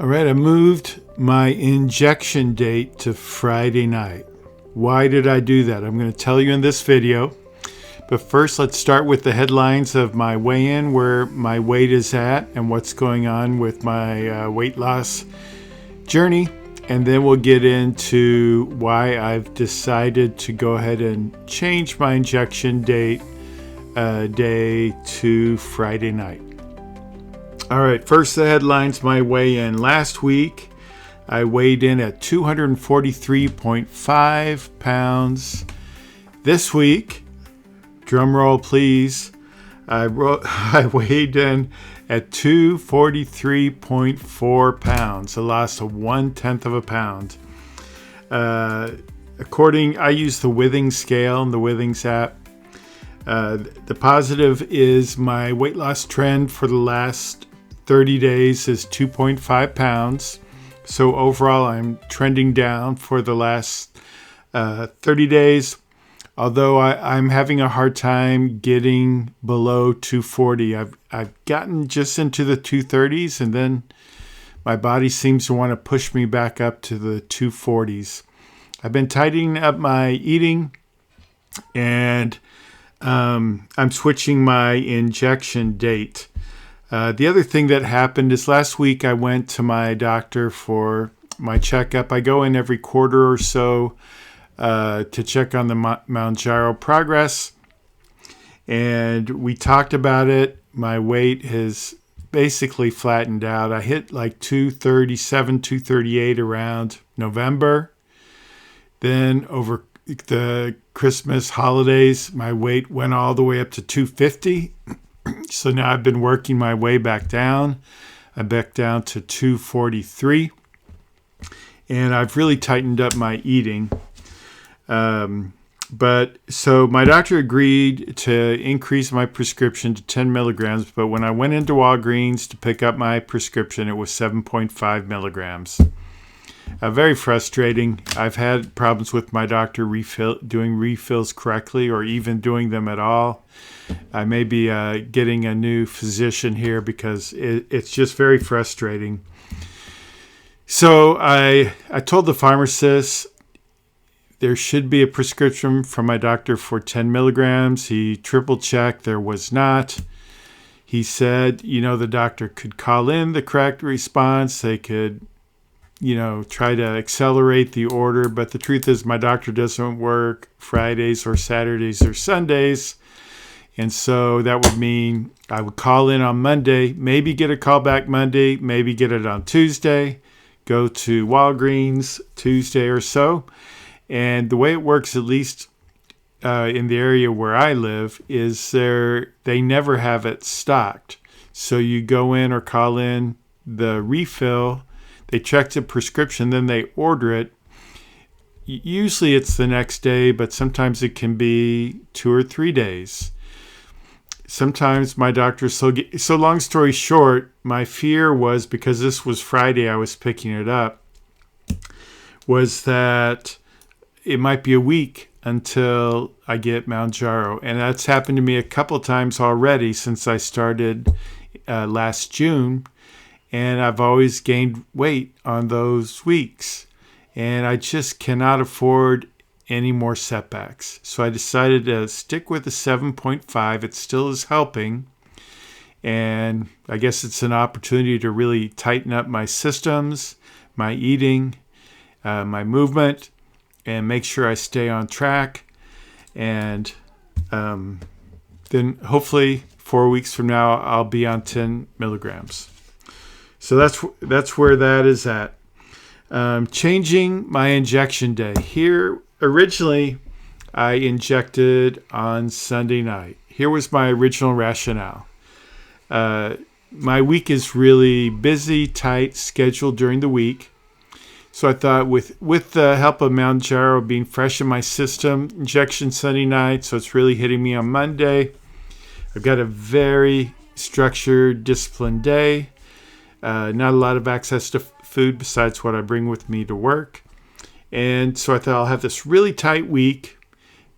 All right, I moved my injection date to Friday night. Why did I do that? I'm going to tell you in this video. But first, let's start with the headlines of my weigh-in, where my weight is at and what's going on with my weight loss journey. And then we'll get into why I've decided to go ahead and change my injection date day to Friday night. All right, first the headlines, my weigh-in. Last week, I weighed in at 243.5 pounds. This week, drum roll please, I weighed in at 243.4 pounds, a loss of 1/10 of a pound. I use the Withings scale in the Withings app. The positive is my weight loss trend for the last 30 days is 2.5 pounds. So overall, I'm trending down for the last 30 days. Although I'm having a hard time getting below 240. I've gotten just into the 230s, and then my body seems to want to push me back up to the 240s. I've been tightening up my eating, and I'm switching my injection date. The other thing that happened is last week I went to my doctor for my checkup. I go in every quarter or so to check on the Mounjaro progress. And we talked about it. My weight has basically flattened out. I hit like 237, 238 around November. Then over the Christmas holidays, my weight went all the way up to 250. So now I've been working my way back down. I'm back down to 243. And I've really tightened up my eating. So my doctor agreed to increase my prescription to 10 milligrams. But when I went into Walgreens to pick up my prescription, it was 7.5 milligrams. Very frustrating. I've had problems with my doctor doing refills correctly or even doing them at all. I may be getting a new physician here because it's just very frustrating. So I told the pharmacist there should be a prescription from my doctor for 10 milligrams. He triple checked. There was not. He said, the doctor could call in the correct response. They could try to accelerate the order. But the truth is my doctor doesn't work Fridays or Saturdays or Sundays. And so that would mean I would call in on Monday, maybe get a call back Monday, maybe get it on Tuesday, go to Walgreens Tuesday or so. And the way it works, at least in the area where I live, is they never have it stocked. So you go in or call in the refill, they check the prescription, then they order it. Usually it's the next day, but sometimes it can be 2 or 3 days. Sometimes my doctor, so long story short, my fear was, because this was Friday I was picking it up, was that it might be a week until I get Mounjaro. And that's happened to me a couple times already since I started last June. And I've always gained weight on those weeks. And I just cannot afford any more setbacks. So I decided to stick with the 7.5. It still is helping. And I guess it's an opportunity to really tighten up my systems, my eating, my movement, and make sure I stay on track. And then hopefully 4 weeks from now, I'll be on 10 milligrams. So that's where that is at. Changing my injection day. Here, originally, I injected on Sunday night. Here was my original rationale. My week is really busy, tight, scheduled during the week. So I thought with the help of Mounjaro being fresh in my system, injection Sunday night, so it's really hitting me on Monday. I've got a very structured, disciplined day. Not a lot of access to food besides what I bring with me to work. And so I thought I'll have this really tight week.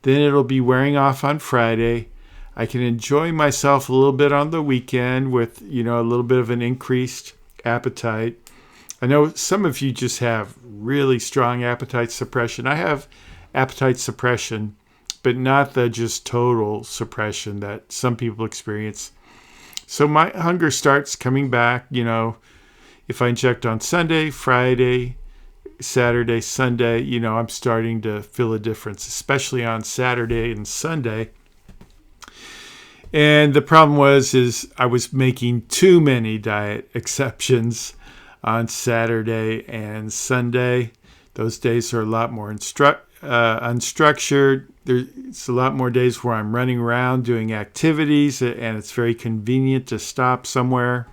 Then it'll be wearing off on Friday. I can enjoy myself a little bit on the weekend with, a little bit of an increased appetite. I know some of you just have really strong appetite suppression. I have appetite suppression, but not the just total suppression that some people experience. So my hunger starts coming back, if I inject on Sunday, Friday, Saturday, Sunday, I'm starting to feel a difference, especially on Saturday and Sunday. And the problem is I was making too many diet exceptions on Saturday and Sunday. Those days are a lot more unstructured. There's a lot more days where I'm running around doing activities, and it's very convenient to stop somewhere.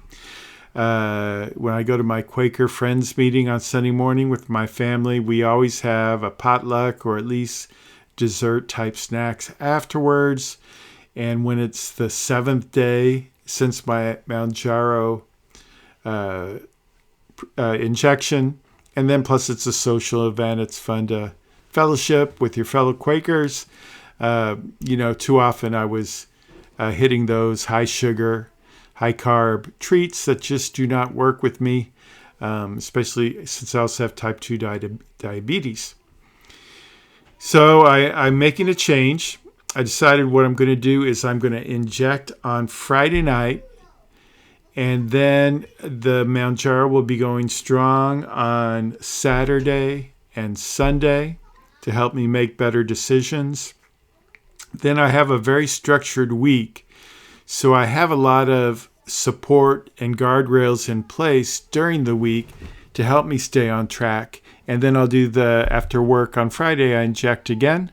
When I go to my Quaker Friends meeting on Sunday morning with my family, we always have a potluck or at least dessert type snacks afterwards. And when it's the 7th day since my Mounjaro injection, and then plus it's a social event, it's fun to fellowship with your fellow Quakers. Too often I was hitting those high sugar, high carb treats that just do not work with me, especially since I also have type 2 diabetes. So I'm making a change. I decided what I'm going to do is I'm going to inject on Friday night, and then the Mounjaro will be going strong on Saturday and Sunday to help me make better decisions. Then I have a very structured week, so I have a lot of support and guardrails in place during the week to help me stay on track. And then I'll do after work on Friday, I inject again.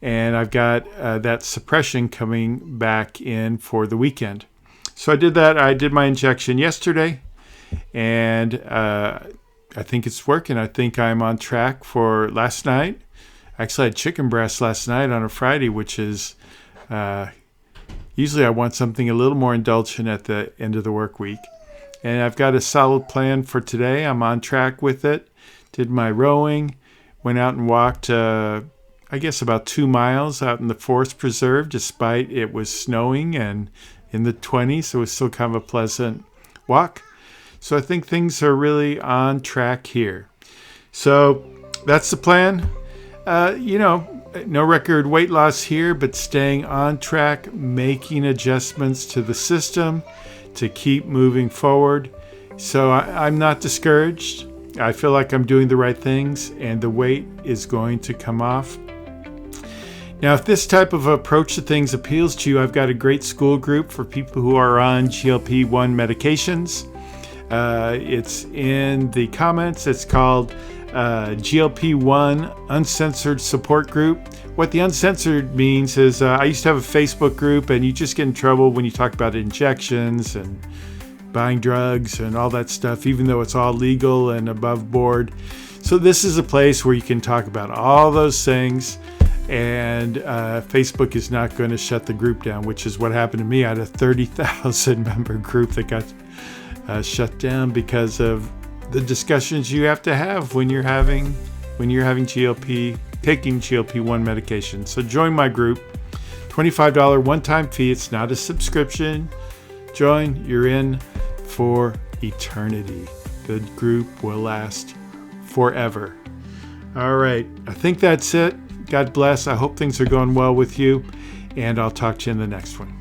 And I've got that suppression coming back in for the weekend. So I did that. I did my injection yesterday, and I think it's working. I think I'm on track for last night. Actually, I had chicken breast last night on a Friday, which is usually I want something a little more indulgent at the end of the work week. And I've got a solid plan for today. I'm on track with it. Did my rowing, went out and walked about 2 miles out in the forest preserve, despite it was snowing and in the 20s. So it was still kind of a pleasant walk. So I think things are really on track here. So that's the plan. No record weight loss here, but staying on track, making adjustments to the system to keep moving forward. So I'm not discouraged. I feel like I'm doing the right things, and the weight is going to come off. Now, if this type of approach to things appeals to you, I've got a great school group for people who are on GLP-1 medications. It's in the comments. It's called GLP-1 Uncensored Support Group. What the uncensored means is I used to have a Facebook group, and you just get in trouble when you talk about injections and buying drugs and all that stuff, even though it's all legal and above board. So this is a place where you can talk about all those things. And Facebook is not going to shut the group down, which is what happened to me. I had a 30,000 member group that got shut down because of the discussions you have to have when you're having taking GLP-1 medication. So join my group. $25 one-time fee. It's not a subscription. Join. You're in for eternity. The group will last forever. All right. I think that's it. God bless. I hope things are going well with you, and I'll talk to you in the next one.